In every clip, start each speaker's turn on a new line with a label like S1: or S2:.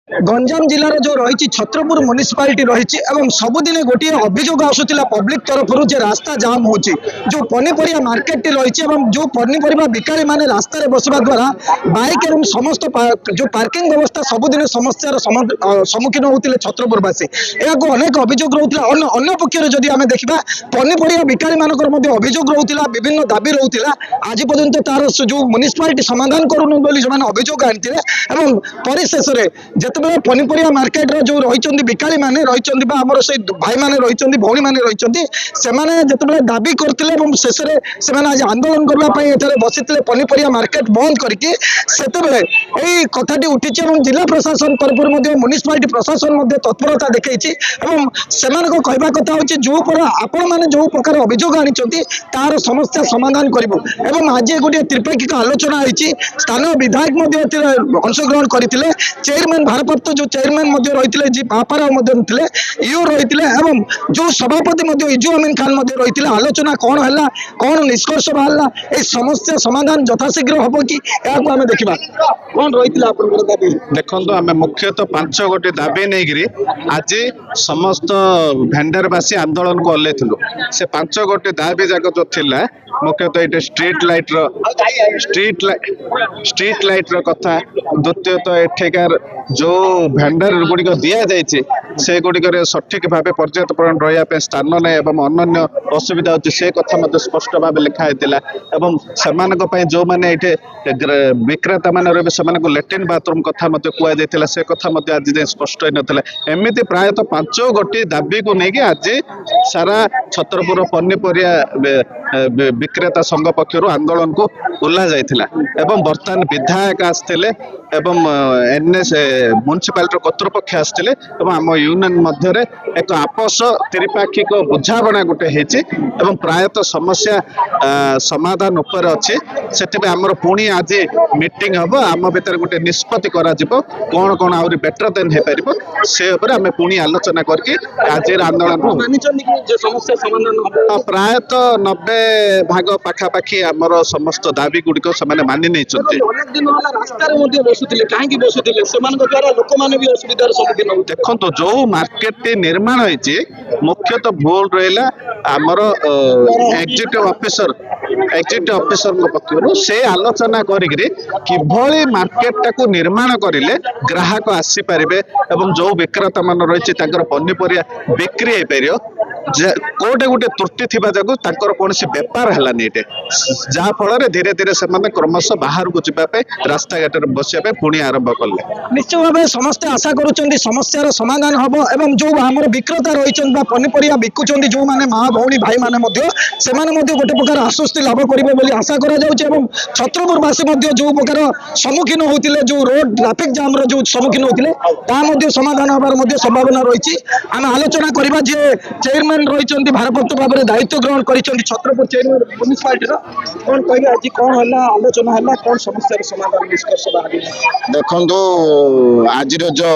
S1: गंजाम जिलार जो रही छत्रपुर म्युनिसिपालिटी रही सबुदिन गोटे अभियोग आसूला पब्लिक तरफ रास्ता जाम हो जो पनीपरिया मार्केट रही जो पनीपरिया बिकारी मैंने रास्तार बसवा द्वारा बाइक एवं समस्त जो पार्किंग व्यवस्था सबुदिन समस्यार सम्मुखीन होते छत्रपुरवासी यहाँ अनेक अभियोग रोला अन्न पक्ष जदि आम देखा पनीपरिया बिकारी मान अभियोग रोला विभिन्न दाबी रोला आज पर्यंत तार जो म्युनिसिपालिटी समाधान करूनु से अभियोग आनी परिशेष जिते पनीपरिया मार्केट रो जो रही बिकारी मैंने रही आमर से भाई मैंने रही भौणी मैंने रही से दाबी करते शेष में आज आंदोलन करने बसी पनीपरिया मार्केट बंद करके कथाटी उठी जिला प्रशासन तरफ म्युनिसिपालिटी प्रशासन तत्परता देखी से कहवा कथा हूँ जो आपण मैंने जो प्रकार अभियोग आनी तार समस्या समाधान करूँ आज गोटे त्रिपाक्षिक आलोचना होती स्थानीय विधायक अंशग्रहण करते चेयरमैन भारप्राप्त जो चेयरमैन रही जी बापाराव ईओ रही जो सभापति इजु अमीन खान रही आलोचना कौन है कौन निष्कर्ष बाहर ये समस्या समाधान यथाशीघ्र हम कि आम देखा कौन रही
S2: देखो आम मुख्यतः 5 गोटे दाबी नहीं आज समस्त भेंडरवासी आंदोलन को ओल्लैलु से 5 गोटे दाबी जाक जो थिला मुख्यतः ये स्ट्रीट लाइट कथा द्वितीयतः एठेकार जो भेंडर गुड़िक दि जाइए से गुड़िक सठिक भाव पर्याप्त परिमाण रहा स्थान नहीं एवं अन्य असुविधा होती से कथा स्पष्ट भाव लिखाई से जो मैंने ये विक्रेता मान रही से लैट्रिन बाथरूम कथा कहुई से कथा आज जाए स्पष्ट हो नाला एमती प्रायतः 5 गोटी दाबी को लेकिन आज सारा छत्रपुर पनीपरिया विक्रेता संघ पक्षर आंदोलन को उल्ला जाइथिला एवं वर्तमान विधायक आसते एनएस म्युनिसिपालिटी कर्तृपक्ष आसते आम यूनियन मध्य एक आपस त्रिपाक्षिक बुझाणा गोटे होती प्रायतः समस्या समाधान उपर अच्छी से आमर पुणी आज मीटिंग हम आम भर गोटे निष्पत्ति कौन कौन आहरी बेटर देन हो पार से आम पुणी आलोचना करके आज आंदोलन प्रायतः 90 भाग पाखापाखि आमर समस्त दाबी गुड़िक से मानि नहीं देखो जो मार्केट निर्माण होती मुख्यतः भूल रहा आमर एग्जीक्यूटिव ऑफिसर पक्षर से आलोचना किभली मार्केट टाकू निर्माण करें ग्राहक आसीपर जो विक्रेता मान रही पनीपरिया बिक्री हो पार कोटे गोटे त्रुटि थी कौन बेपार है जहाँफल धीरे धीरे से क्रमश बाहर को जावाई रास्ता घाट बसवाई पुणी आरंभ कले
S1: निश्चित भाव समस्ते आशा करुँच समस्यार समाधान हम एवं जो आम विक्रेता रही पनीपरिया बिकुंट जो मैंने माँ भौणी भाई मैंने गोटे प्रकार आश्वस्ति लाभ करेंगे आशा करा छत्रपुरवासी जो प्रकार सम्मुखीन होते जो रोड ट्राफिक जाम जो सम्मुखीन होते समाधान हबार संभावना रही आम आलोचना करवा जे चेयरमैन रही भारप्राप्त भाव में दायित्व ग्रहण कर छत्रपुर चेयरमैन म्युनिसिपालिटी कौन कह आज कौन है आलोचना है कौन समस्या समाधान निष्कर्ष बाहर
S3: देखो आज जो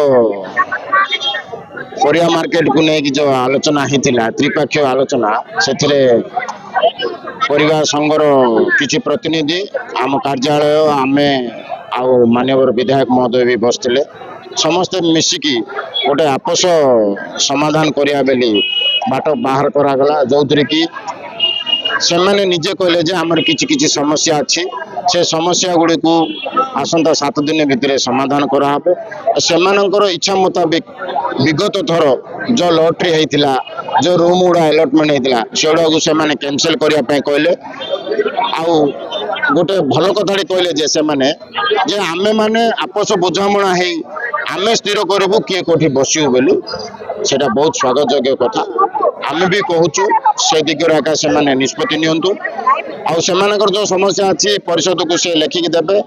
S3: परिया मार्केट को लेकिन जो आलोचना होता त्रिपाक्षीय आलोचना से परिवार संघर किसी प्रतिनिधि आम कार्यालय आमे आउ माननीय विधायक महोदय भी बसते समस्ते मिसिकी गोटे आपस समाधान करिया बेली बाट बाहर करागला जो कि से मैंने निजे कहले जे आमर किछि किछि समस्या अच्छी से समस्या गुड़ी को आसंता 7 दिन भितर समाधान करावे से इच्छा मुताबिक विगत थर जो लॉटरी होता जो रूम गुड़ा अलटमेंट होता से गुड़ा से मैंने कैंसल करने कहले आउ गोटे भल कथाटी कहले जे से माने जे आमे माने आपस बुझामणा है आमे स्थिर करूँ किए कौटी बसू बोली सेटा बहुत स्वागत योग्य कथा आमे भी कहूँ से दिगरे एका से माने निष्पत्ति नियंतु आउ सेमानकर जो समस्या अच्छी परिषद को से लेखिक देवे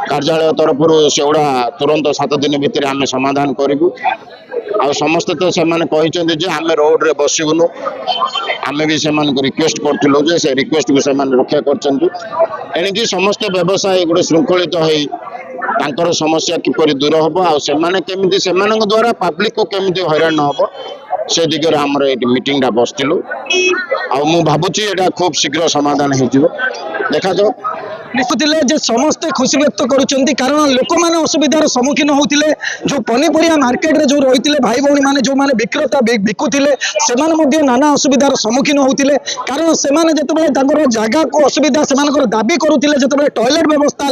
S3: कार्यालय तरफ से गुड़ा तुरंत 7 दिन भितर आमे समाधान करूँ आ समस्ते तो से आमे रोड रे बसबुनु आमे भी से रिक्वेस्ट करूँ से रिक्वेस्ट को से रक्षा कर समस्त व्यवसाय गोटे श्रृंखलित हो समस्या किपर दूर हम आम द्वारा पब्लिक को केमी हैरान न हम से दिगरे आमर ये मीटिंग बसलु आ भावुँ खूब शीघ्र समाधान हो देखा जाओ।
S1: লিখୁଥିଲେ যে ସମସ୍ତେ ଖୁସି ବ୍ୟକ୍ତ କରୁଛନ୍ତି କାରଣ ଲୋକମାନେ ଅସୁବିଧାର ସମ୍ମୁଖୀନ ହେଉଥିଲେ ଯେଉଁ ପନିପରିବା ମାର୍କେଟରେ ଯେଉଁ ରହିଥିଲେ ଭାଇ ଭଉଣୀମାନେ ଯେଉଁମାନେ ବିକ୍ରେତା ବିକୁଥିଲେ ସେମାନେ ମଧ୍ୟ ନାନା ଅସୁବିଧାର ସମ୍ମୁଖୀନ ହେଉଥିଲେ କାରଣ ସେମାନେ ଯେତେବେଳେ ତାଙ୍କର ଜାଗାକୁ ଅସୁବିଧା ସେମାନଙ୍କର ଦାବି କରୁଥିଲେ ଯେତେବେଳେ ଟଏଲେଟ୍ ବ୍ୟବସ୍ଥା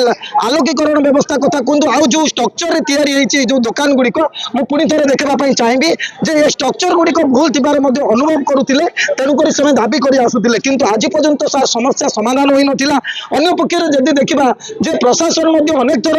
S1: ଆଲୋକୀକରଣ ବ୍ୟବସ୍ଥା କଥା କୁହନ୍ତୁ ଆଉ ଯେଉଁ ଷ୍ଟ୍ରକ୍ଚରରେ ତିଆରି ହେଇଛି ଯେଉଁ ଦୋକାନ ଗୁଡ଼ିକ ମୁଁ ପୁଣି ଥରେ ଦେଖିବା ପାଇଁ ଚାହିଁବି ଯେ ଏ ଷ୍ଟ୍ରକ୍ଚର ଗୁଡ଼ିକ ଭୁଲ ଥିବାର ମଧ୍ୟ ଅନୁଭବ କରୁଥିଲେ ତେଣୁକରି ସେମାନେ ଦାବି କରି ଆସୁଥିଲେ କିନ୍ତୁ ଆଜି ପର୍ଯ୍ୟନ୍ତ ସମସ୍ୟା ସମାଧାନ ହୋଇନଥିଲା ଅନ୍ୟପକ୍ଷରେ ଯଦି ଦେଖିବା ଯେ ପ୍ରଶାସନ ମଧ୍ୟ ଅନେକ ଥର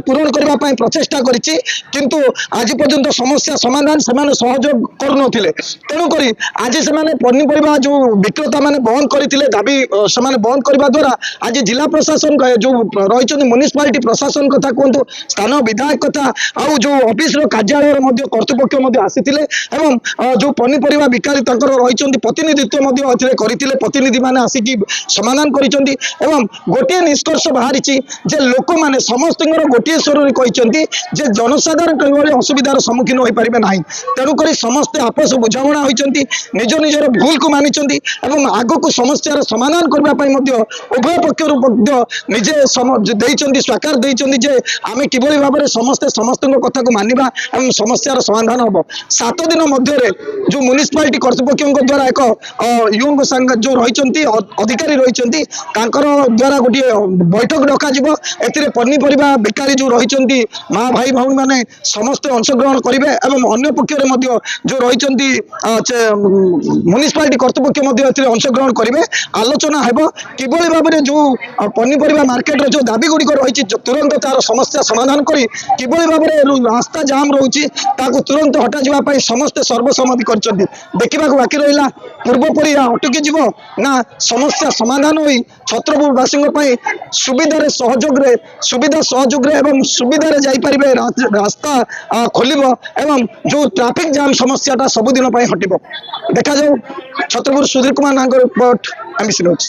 S1: ପୂରଣ କରିବା ପାଇଁ ପ୍ରଚେଷ୍ଟା କରିଛି କିନ୍ତୁ ଆଜି ପର୍ଯ୍ୟନ୍ତ ସମସ୍ୟା ସମାଧାନ ସେମାନେ ସହଯୋଗ କରୁନଥିଲେ ତେଣୁକରି ଆଜି ସେମାନେ ପନିପରିବା ଯେଉଁ ବିକ୍ରେତା ମାନେ ବନ୍ଦ କରିଥିଲେ ଦାବି ସେମାନେ ବନ୍ଦ କରିବା ଦ୍ୱାରା ଆଜି ଜିଲ୍ଲା ପ୍ରଶାସନ ଯେଉଁ ରହିଛନ୍ତି ମ୍ୟୁନିସିପାଲିଟି ପ୍ରଶାସନ କଥା କୁହନ୍ତୁ ସ୍ଥାନ ବିଧାୟକ କଥା ଆଉ ଯେଉଁ ଅଫିସର କାର୍ଯ୍ୟାଳୟର ମଧ୍ୟ କର୍ତ୍ତୃପକ୍ଷ ମଧ୍ୟ ଆସିଥିଲେ ଏବଂ ଯେଉଁ ପନିପରିବା ବିକାରୀ ତାଙ୍କର ରହିଛନ୍ତି ପ୍ରତିନିଧିତ୍ୱ ମଧ୍ୟ ଏଥିରେ କରିଥିଲେ ପ୍ରତିନିଧି ମାନେ ଆସିକି ସମାଧାନ କରିଛନ୍ତି ଏବଂ ଗୋଟିଏ ନିଷ୍କର୍ଷ ବାହାରିଛି ଯେ ଲୋକମାନେ ସମସ୍ତଙ୍କର ଗୋଟିଏ ସ୍ୱରରେ କହିଛନ୍ତି ଯେ ଜନସାଧାରଣ କିଭଳି ଅସୁବିଧାର ସମ୍ମୁଖୀନ ହୋଇପାରିବେ ନାହିଁ ତେଣୁକରି ସମସ୍ତେ ଆପୋଷ ବୁଝାମଣା ହୋଇଛନ୍ତି ନିଜ ନିଜର ଭୁଲକୁ ମାନିଛନ୍ତି ଏବଂ ଆଗକୁ ସମସ୍ୟାର ସମାଧାନ କରିବା ପାଇଁ ମଧ୍ୟ ଉଭୟ ପକ୍ଷରୁ ମଧ୍ୟ ନିଜେ ଦେଇଛନ୍ତି ସ୍ୱାକାର ଦେଇଛନ୍ତି ଯେ ଆମେ କିଭଳି ଭାବରେ ସମସ୍ତେ ସମସ୍ତଙ୍କ କଥାକୁ ମାନିବା ଏବଂ ସମସ୍ୟାର ସମାଧାନ ହେବ 7 ଦିନ ମଧ୍ୟରେ ଯେଉଁ ମ୍ୟୁନିସିପାଲିଟି କର୍ତ୍ତୃପକ୍ଷଙ୍କ ଦ୍ୱାରା ଏକ ୟୁଙ୍କ ସାଙ୍ଗ ଯେଉଁ ରହିଛନ୍ତି ଅଧିକାରୀ ରହିଛନ୍ତି ତାଙ୍କର ଦ୍ୱାରା ଗୋଟିଏ ବୈଠକ ଡକାଯିବ ଏଥିରେ ପନିପରିବା ବେକାରୀ ଯେଉଁ ରହିଛନ୍ତି ମା ଭାଇ ଭଉଣୀମାନେ ସମସ୍ତେ ଅଂଶଗ୍ରହଣ କରିବେ ଏବଂ ଅନ୍ୟ ପକ୍ଷରେ ମଧ୍ୟ ଯେଉଁ ରହିଛନ୍ତି ମ୍ୟୁନିସିପାଲିଟି କର୍ତ୍ତୃପକ୍ଷ ମଧ୍ୟ ଏଥିରେ ଅଂଶଗ୍ରହଣ କରିବେ ଆଲୋଚନା ହେବ କିଭଳି ଭାବରେ ଯେଉଁ ପନିପରିବା ମାର୍କେଟର ଯେଉଁ ଦାବି ଗୁଡ଼ିକ ରହିଛି ତୁରନ୍ତ ତାର ସମସ୍ୟା ସମାଧାନ କରି କିଭଳି ଭାବରେ ରାସ୍ତା ଜାମ୍ ରହୁଛି ତାକୁ ତୁରନ୍ତ ହଟାଯିବା ପାଇଁ ସମସ୍ତେ ସର୍ବସମ୍ମତି କରିଛନ୍ତି ଦେଖିବାକୁ ବାକି ରହିଲା ପୂର୍ବପରି ଅଟକି ଯିବ ନା ସମସ୍ୟା ସମାଧାନ ହୋଇ ଛତ୍ରପୁରବାସୀଙ୍କ ପାଇଁ ସୁବିଧା ସହଯୋଗରେ ଏବଂ ସୁବିଧାରେ ଯାଇପାରିବେ ରାସ୍ତା ଖୋଲିବ ଏବଂ ଯେଉଁ ଟ୍ରାଫିକ ଜାମ୍ ସମସ୍ୟାଟା ସବୁଦିନ ପାଇଁ ହଟିବ ଦେଖାଯାଉ ଛତ୍ରପୁର ସୁଧୀର କୁମାର ନାଙ୍କ ରିପୋର୍ଟ ଏମ୍ବିସି ନ୍ୟୁଜ୍।